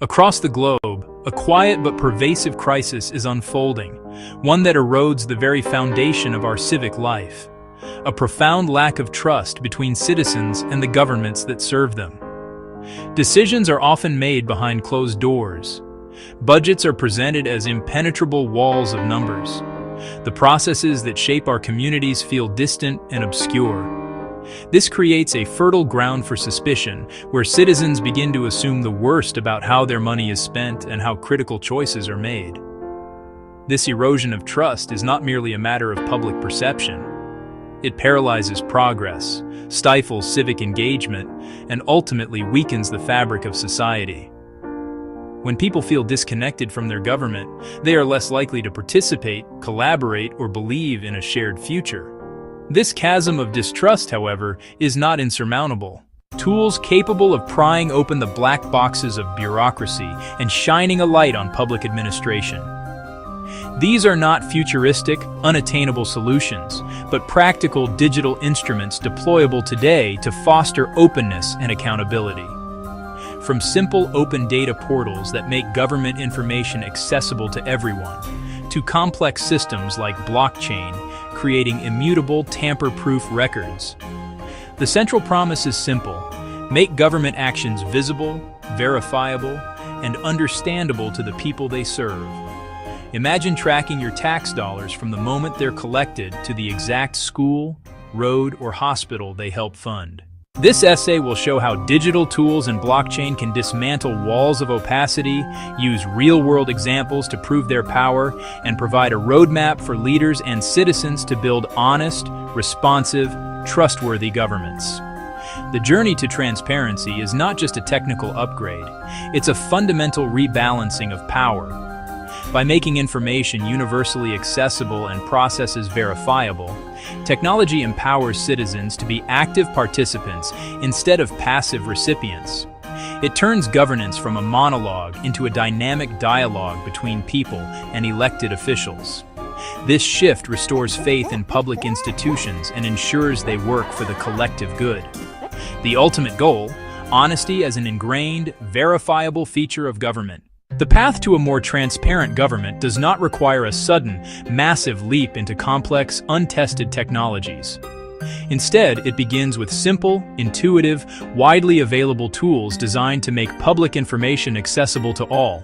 Across the globe, a quiet but pervasive crisis is unfolding, one that erodes the very foundation of our civic life. A profound lack of trust between citizens and the governments that serve them. Decisions are often made behind closed doors. Budgets are presented as impenetrable walls of numbers. The processes that shape our communities feel distant and obscure. This creates a fertile ground for suspicion, where citizens begin to assume the worst about how their money is spent and how critical choices are made. This erosion of trust is not merely a matter of public perception. It paralyzes progress, stifles civic engagement, and ultimately weakens the fabric of society. When people feel disconnected from their government, they are less likely to participate, collaborate, or believe in a shared future. This chasm of distrust, however, is not insurmountable. Tools capable of prying open the black boxes of bureaucracy and shining a light on public administration. These are not futuristic, unattainable solutions, but practical digital instruments deployable today to foster openness and accountability. From simple open data portals that make government information accessible to everyone, to complex systems like blockchain, creating immutable, tamper-proof records. The central promise is simple: make government actions visible, verifiable, and understandable to the people they serve. Imagine tracking your tax dollars from the moment they're collected to the exact school, road, or hospital they help fund. This essay will show how digital tools and blockchain can dismantle walls of opacity, use real-world examples to prove their power, and provide a roadmap for leaders and citizens to build honest, responsive, trustworthy governments. The journey to transparency is not just a technical upgrade, it's a fundamental rebalancing of power. By making information universally accessible and processes verifiable, technology empowers citizens to be active participants instead of passive recipients. It turns governance from a monologue into a dynamic dialogue between people and elected officials. This shift restores faith in public institutions and ensures they work for the collective good. The ultimate goal: honesty as an ingrained, verifiable feature of government. The path to a more transparent government does not require a sudden, massive leap into complex, untested technologies. Instead, it begins with simple, intuitive, widely available tools designed to make public information accessible to all.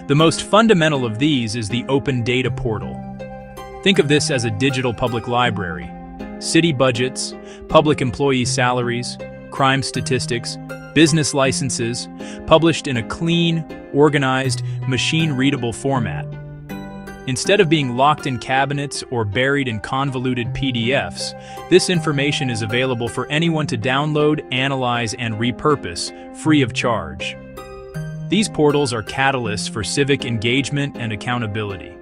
The most fundamental of these is the Open Data Portal. Think of this as a digital public library. City budgets, public employee salaries, crime statistics, business licenses, published in a clean, organized, machine-readable format. Instead of being locked in cabinets or buried in convoluted PDFs, this information is available for anyone to download, analyze, and repurpose, free of charge. These portals are catalysts for civic engagement and accountability.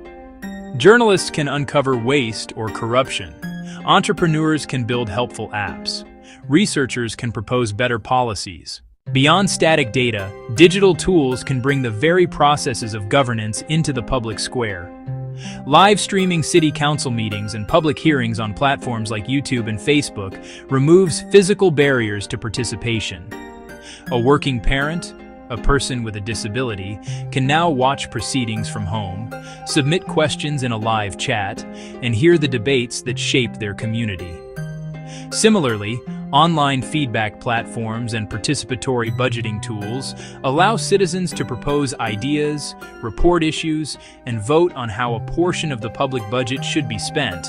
Journalists can uncover waste or corruption. Entrepreneurs can build helpful apps. Researchers can propose better policies. Beyond static data, digital tools can bring the very processes of governance into the public square. Live streaming city council meetings and public hearings on platforms like YouTube and Facebook removes physical barriers to participation. A working parent, a person with a disability, can now watch proceedings from home, submit questions in a live chat, and hear the debates that shape their community. Similarly, online feedback platforms and participatory budgeting tools allow citizens to propose ideas, report issues, and vote on how a portion of the public budget should be spent,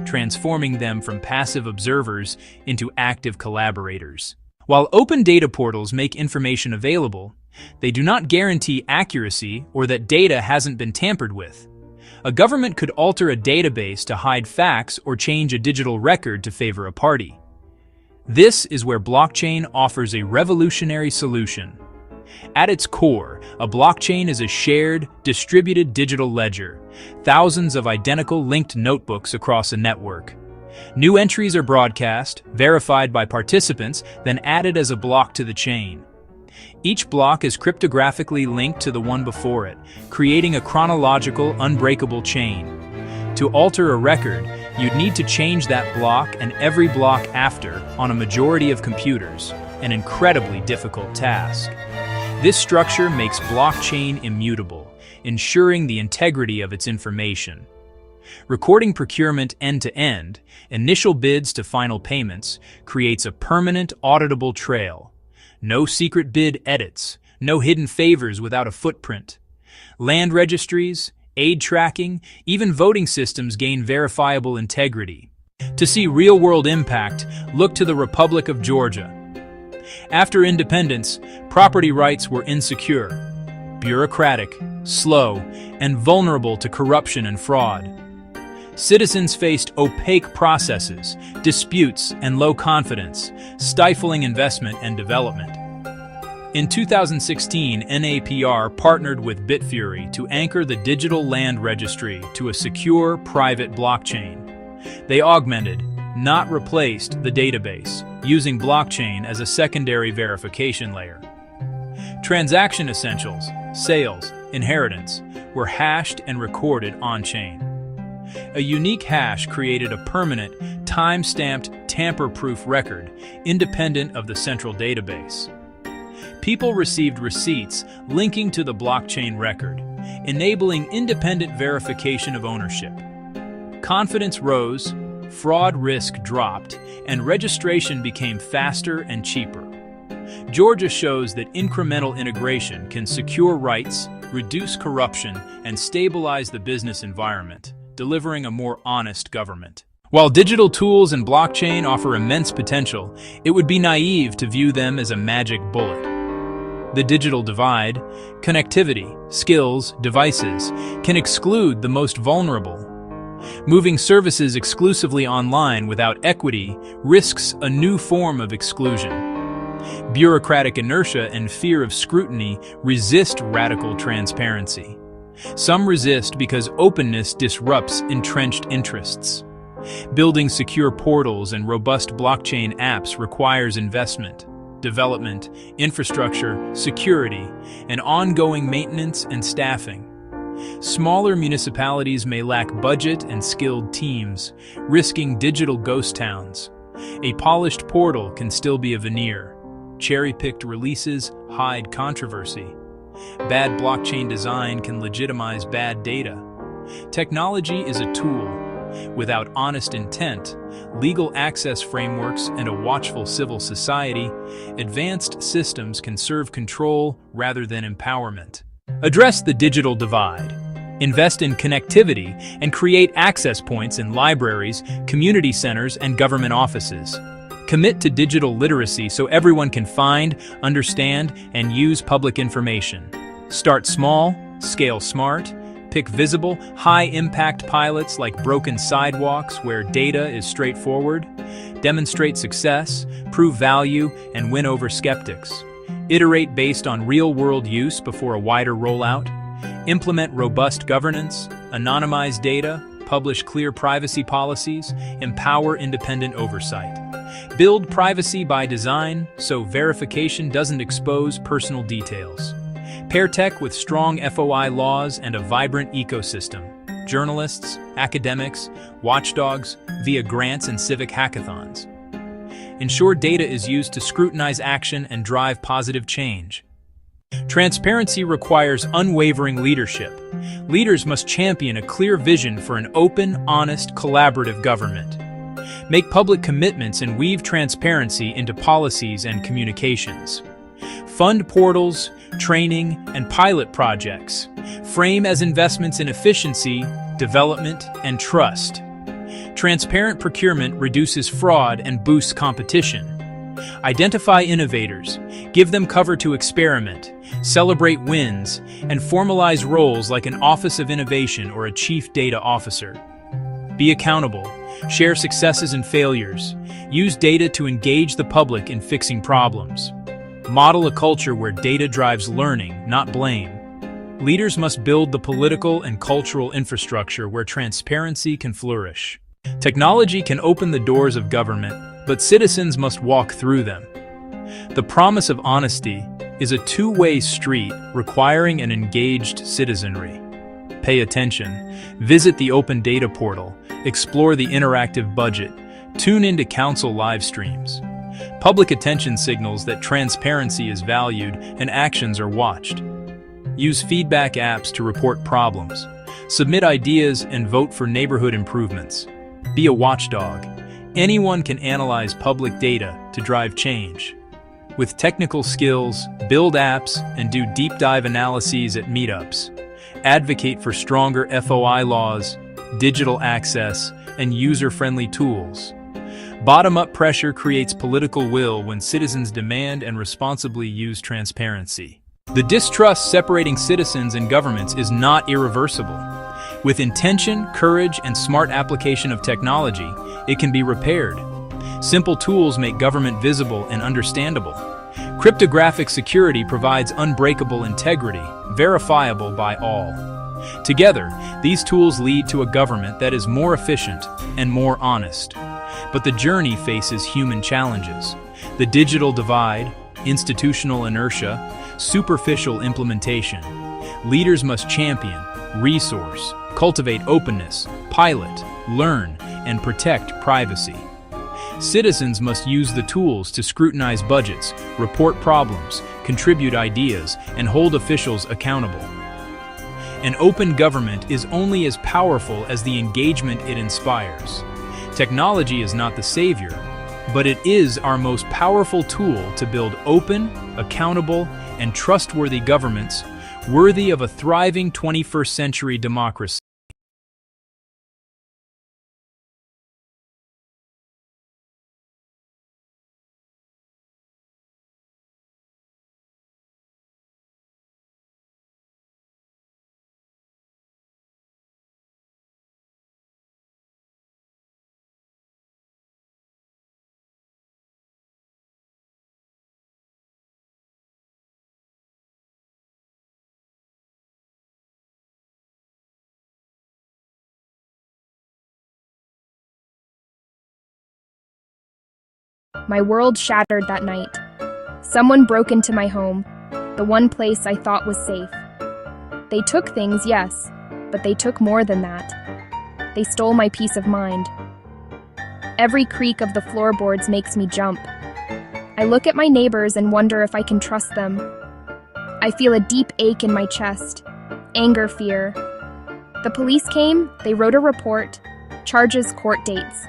transforming them from passive observers into active collaborators. While open data portals make information available, they do not guarantee accuracy or that data hasn't been tampered with. A government could alter a database to hide facts or change a digital record to favor a party. This is where blockchain offers a revolutionary solution. At its core, a blockchain is a shared, distributed digital ledger, thousands of identical linked notebooks across a network. New entries are broadcast, verified by participants, then added as a block to the chain. Each block is cryptographically linked to the one before it, creating a chronological, unbreakable chain. To alter a record, you'd need to change that block and every block after on a majority of computers, an incredibly difficult task. This structure makes blockchain immutable, ensuring the integrity of its information. Recording procurement end-to-end, initial bids to final payments, creates a permanent auditable trail. No secret bid edits, no hidden favors without a footprint. Land registries, aid tracking, even voting systems gain verifiable integrity. To see real-world impact, look to the Republic of Georgia. After independence, property rights were insecure, bureaucratic, slow, and vulnerable to corruption and fraud. Citizens faced opaque processes, disputes, and low confidence, stifling investment and development. In 2016, NAPR partnered with Bitfury to anchor the digital land registry to a secure, private blockchain. They augmented, not replaced, the database, using blockchain as a secondary verification layer. Transaction essentials, sales, inheritance, were hashed and recorded on-chain. A unique hash created a permanent, time-stamped, tamper-proof record, independent of the central database. People received receipts linking to the blockchain record, enabling independent verification of ownership. Confidence rose, fraud risk dropped, and registration became faster and cheaper. Georgia shows that incremental integration can secure rights, reduce corruption, and stabilize the business environment, delivering a more honest government. While digital tools and blockchain offer immense potential, it would be naive to view them as a magic bullet. The digital divide, connectivity, skills, devices, can exclude the most vulnerable. Moving services exclusively online without equity risks a new form of exclusion. Bureaucratic inertia and fear of scrutiny resist radical transparency. Some resist because openness disrupts entrenched interests. Building secure portals and robust blockchain apps requires investment, development, infrastructure, security, and ongoing maintenance and staffing. Smaller municipalities may lack budget and skilled teams, risking digital ghost towns. A polished portal can still be a veneer. Cherry-picked releases hide controversy. Bad blockchain design can legitimize bad data. Technology is a tool. Without honest intent, legal access frameworks, and a watchful civil society, advanced systems can serve control rather than empowerment. Address the digital divide. Invest in connectivity and create access points in libraries, community centers, and government offices. Commit to digital literacy so everyone can find, understand, and use public information. Start small, scale smart, pick visible, high-impact pilots like broken sidewalks where data is straightforward. Demonstrate success, prove value, and win over skeptics. Iterate based on real-world use before a wider rollout. Implement robust governance, anonymize data, publish clear privacy policies, empower independent oversight. Build privacy by design so verification doesn't expose personal details. Pair tech with strong FOI laws and a vibrant ecosystem. Journalists, academics, watchdogs, via grants and civic hackathons. Ensure data is used to scrutinize action and drive positive change. Transparency requires unwavering leadership. Leaders must champion a clear vision for an open, honest, collaborative government. Make public commitments and weave transparency into policies and communications. Fund portals, training, and pilot projects. Frame as investments in efficiency, development, and trust. Transparent procurement reduces fraud and boosts competition. Identify innovators, give them cover to experiment, celebrate wins, and formalize roles like an Office of Innovation or a Chief Data Officer. Be accountable, share successes and failures, use data to engage the public in fixing problems. Model a culture where data drives learning, not blame. Leaders must build the political and cultural infrastructure where transparency can flourish. Technology can open the doors of government, but citizens must walk through them. The promise of honesty is a two-way street requiring an engaged citizenry. Pay attention, visit the Open Data Portal, explore the interactive budget, tune into council live streams. Public attention signals that transparency is valued and actions are watched. Use feedback apps to report problems. Submit ideas and vote for neighborhood improvements. Be a watchdog. Anyone can analyze public data to drive change. With technical skills, build apps and do deep dive analyses at meetups. Advocate for stronger FOI laws, digital access, and user-friendly tools. Bottom-up pressure creates political will when citizens demand and responsibly use transparency. The distrust separating citizens and governments is not irreversible. With intention, courage, and smart application of technology, it can be repaired. Simple tools make government visible and understandable. Cryptographic security provides unbreakable integrity, verifiable by all. Together, these tools lead to a government that is more efficient and more honest. But the journey faces human challenges. The digital divide, institutional inertia, superficial implementation. Leaders must champion, resource, cultivate openness, pilot, learn, and protect privacy. Citizens must use the tools to scrutinize budgets, report problems, contribute ideas, and hold officials accountable. An open government is only as powerful as the engagement it inspires. Technology is not the savior, but it is our most powerful tool to build open, accountable, and trustworthy governments worthy of a thriving 21st century democracy. My world shattered that night. Someone broke into my home, the one place I thought was safe. They took things, yes, but they took more than that. They stole my peace of mind. Every creak of the floorboards makes me jump. I look at my neighbors and wonder if I can trust them. I feel a deep ache in my chest, anger, fear. The police came, they wrote a report, charges, court dates.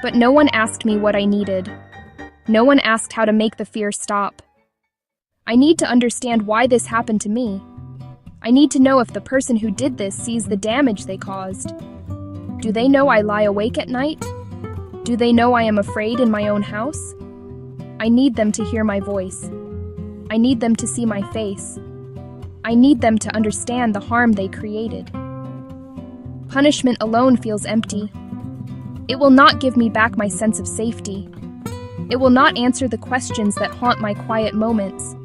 But no one asked me what I needed. No one asked how to make the fear stop. I need to understand why this happened to me. I need to know if the person who did this sees the damage they caused. Do they know I lie awake at night? Do they know I am afraid in my own house? I need them to hear my voice. I need them to see my face. I need them to understand the harm they created. Punishment alone feels empty. It will not give me back my sense of safety. It will not answer the questions that haunt my quiet moments.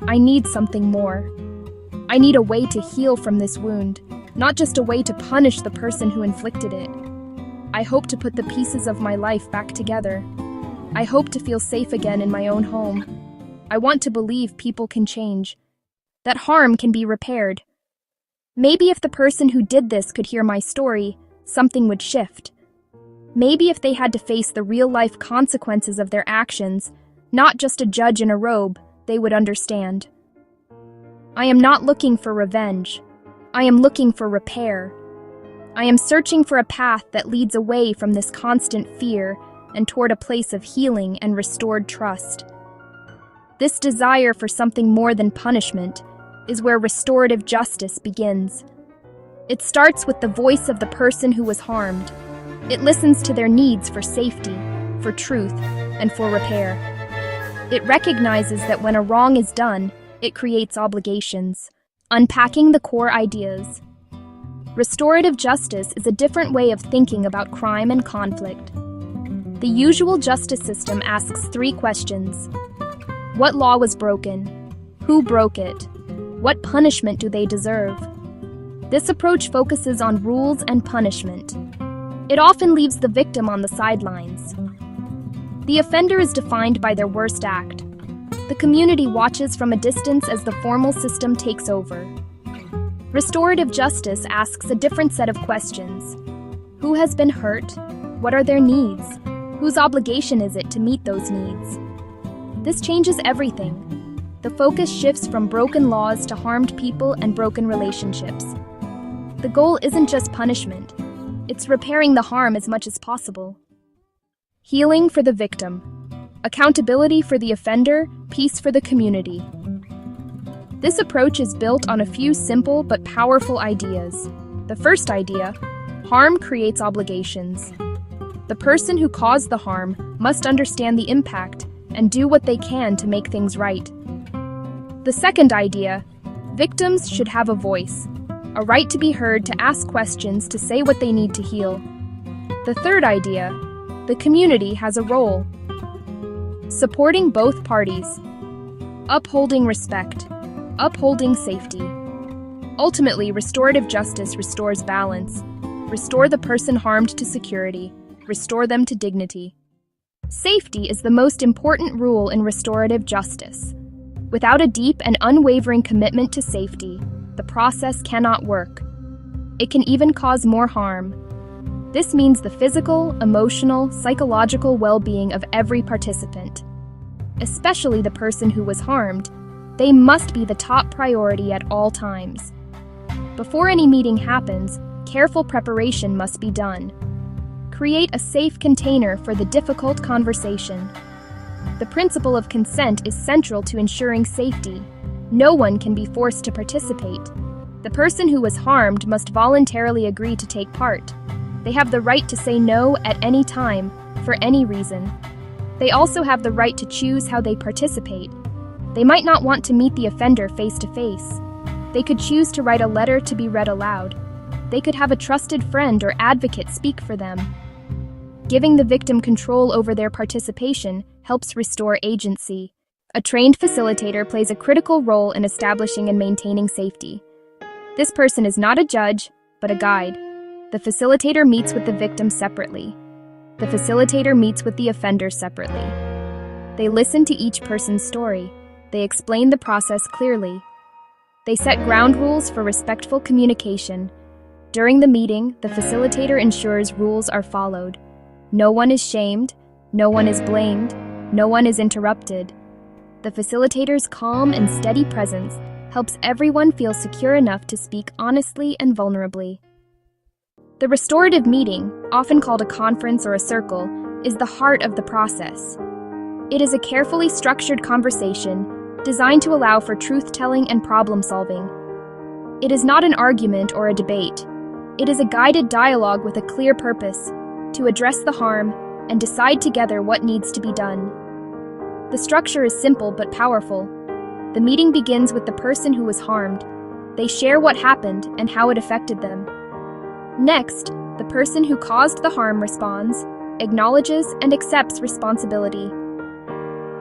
I need something more. I need a way to heal from this wound, not just a way to punish the person who inflicted it. I hope to put the pieces of my life back together. I hope to feel safe again in my own home. I want to believe people can change, that harm can be repaired. Maybe if the person who did this could hear my story, something would shift. Maybe if they had to face the real-life consequences of their actions, not just a judge in a robe, they would understand. I am not looking for revenge. I am looking for repair. I am searching for a path that leads away from this constant fear and toward a place of healing and restored trust. This desire for something more than punishment is where restorative justice begins. It starts with the voice of the person who was harmed. It listens to their needs for safety, for truth, and for repair. It recognizes that when a wrong is done, it creates obligations, unpacking the core ideas. Restorative justice is a different way of thinking about crime and conflict. The usual justice system asks 3 questions. What law was broken? Who broke it? What punishment do they deserve? This approach focuses on rules and punishment. It often leaves the victim on the sidelines. The offender is defined by their worst act. The community watches from a distance as the formal system takes over. Restorative justice asks a different set of questions. Who has been hurt? What are their needs? Whose obligation is it to meet those needs? This changes everything. The focus shifts from broken laws to harmed people and broken relationships. The goal isn't just punishment. It's repairing the harm as much as possible. Healing for the victim. Accountability for the offender, peace for the community. This approach is built on a few simple but powerful ideas. The first idea: harm creates obligations. The person who caused the harm must understand the impact and do what they can to make things right. The second idea: victims should have a voice, a right to be heard, to ask questions, to say what they need to heal. The third idea: the community has a role. Supporting both parties. Upholding respect. Upholding safety. Ultimately, restorative justice restores balance. Restore the person harmed to security. Restore them to dignity. Safety is the most important rule in restorative justice. Without a deep and unwavering commitment to safety, the process cannot work. It can even cause more harm. This means the physical, emotional, psychological well-being of every participant, especially the person who was harmed. They must be the top priority at all times. Before any meeting happens, careful preparation must be done. Create a safe container for the difficult conversation. The principle of consent is central to ensuring safety. No one can be forced to participate. The person who was harmed must voluntarily agree to take part. They have the right to say no at any time, for any reason. They also have the right to choose how they participate. They might not want to meet the offender face to face. They could choose to write a letter to be read aloud. They could have a trusted friend or advocate speak for them. Giving the victim control over their participation helps restore agency. A trained facilitator plays a critical role in establishing and maintaining safety. This person is not a judge, but a guide. The facilitator meets with the victim separately. The facilitator meets with the offender separately. They listen to each person's story. They explain the process clearly. They set ground rules for respectful communication. During the meeting, the facilitator ensures rules are followed. No one is shamed, no one is blamed, no one is interrupted. The facilitator's calm and steady presence helps everyone feel secure enough to speak honestly and vulnerably. The restorative meeting, often called a conference or a circle, is the heart of the process. It is a carefully structured conversation designed to allow for truth-telling and problem-solving. It is not an argument or a debate. It is a guided dialogue with a clear purpose: to address the harm and decide together what needs to be done. The structure is simple but powerful. The meeting begins with the person who was harmed. They share what happened and how it affected them. Next, the person who caused the harm responds, acknowledges, and accepts responsibility.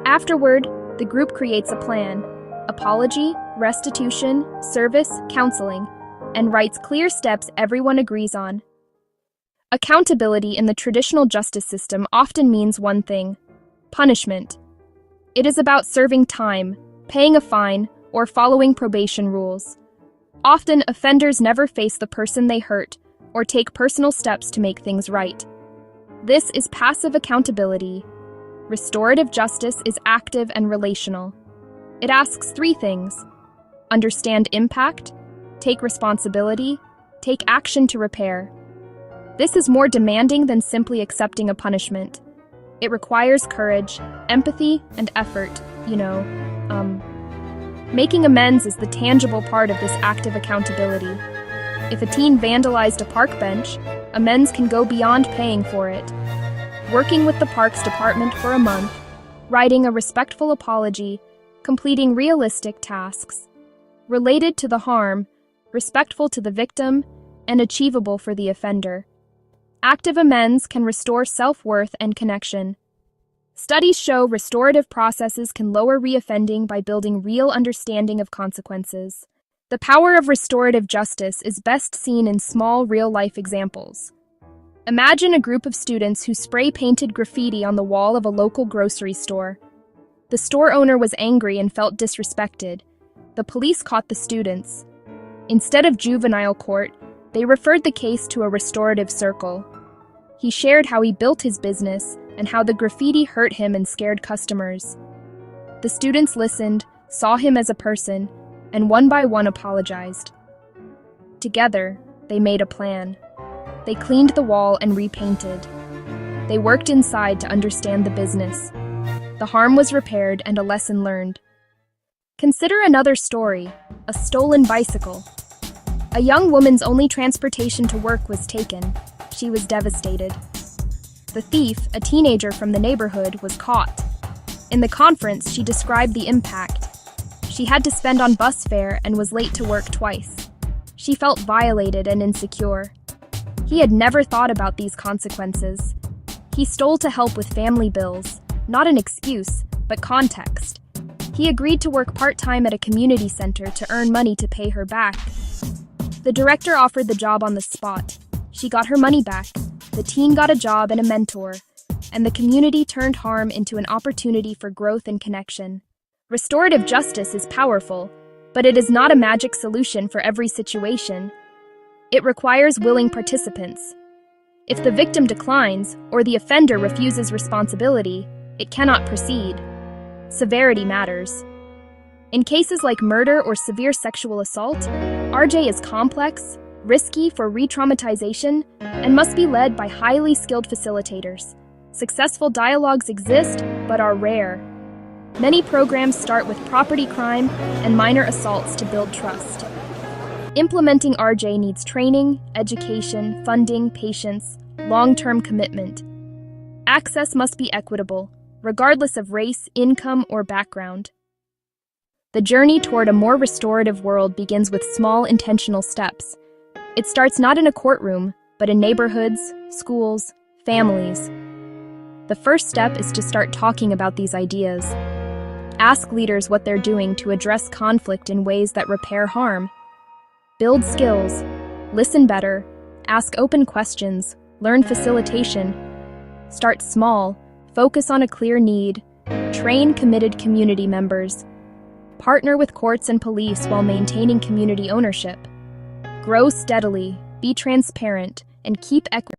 Afterward, the group creates a plan: apology, restitution, service, counseling, and writes clear steps everyone agrees on. Accountability in the traditional justice system often means one thing: punishment. It is about serving time, paying a fine, or following probation rules. Often, offenders never face the person they hurt or take personal steps to make things right. This is passive accountability. Restorative justice is active and relational. It asks three things: understand impact, take responsibility, take action to repair. This is more demanding than simply accepting a punishment. It requires courage, empathy, and effort, Making amends is the tangible part of this active accountability. If a teen vandalized a park bench, amends can go beyond paying for it. Working with the Parks Department for a month, writing a respectful apology, completing realistic tasks, related to the harm, respectful to the victim, and achievable for the offender. Active amends can restore self-worth and connection. Studies show restorative processes can lower reoffending by building real understanding of consequences. The power of restorative justice is best seen in small, real-life examples. Imagine a group of students who spray-painted graffiti on the wall of a local grocery store. The store owner was angry and felt disrespected. The police caught the students. Instead of juvenile court, they referred the case to a restorative circle. He shared how he built his business, and how the graffiti hurt him and scared customers. The students listened, saw him as a person, and one by one apologized. Together, they made a plan. They cleaned the wall and repainted. They worked inside to understand the business. The harm was repaired and a lesson learned. Consider another story, a stolen bicycle. A young woman's only transportation to work was taken. She was devastated. The thief, a teenager from the neighborhood, was caught. In the conference, she described the impact. She had to spend on bus fare and was late to work twice. She felt violated and insecure. He had never thought about these consequences. He stole to help with family bills, not an excuse, but context. He agreed to work part-time at a community center to earn money to pay her back. The director offered the job on the spot. She got her money back. The teen got a job and a mentor, and the community turned harm into an opportunity for growth and connection. Restorative justice is powerful, but it is not a magic solution for every situation. It requires willing participants. If the victim declines or the offender refuses responsibility, it cannot proceed. Severity matters. In cases like murder or severe sexual assault, RJ is complex, risky for re-traumatization, and must be led by highly skilled facilitators. Successful dialogues exist, but are rare. Many programs start with property crime and minor assaults to build trust. Implementing RJ needs training, education, funding, patience, long-term commitment. Access must be equitable, regardless of race, income, or background. The journey toward a more restorative world begins with small, intentional steps. It starts not in a courtroom, but in neighborhoods, schools, families. The first step is to start talking about these ideas. Ask leaders what they're doing to address conflict in ways that repair harm. Build skills, listen better, ask open questions, learn facilitation. Start small, focus on a clear need, train committed community members. Partner with courts and police while maintaining community ownership. Grow steadily, be transparent, and keep equity.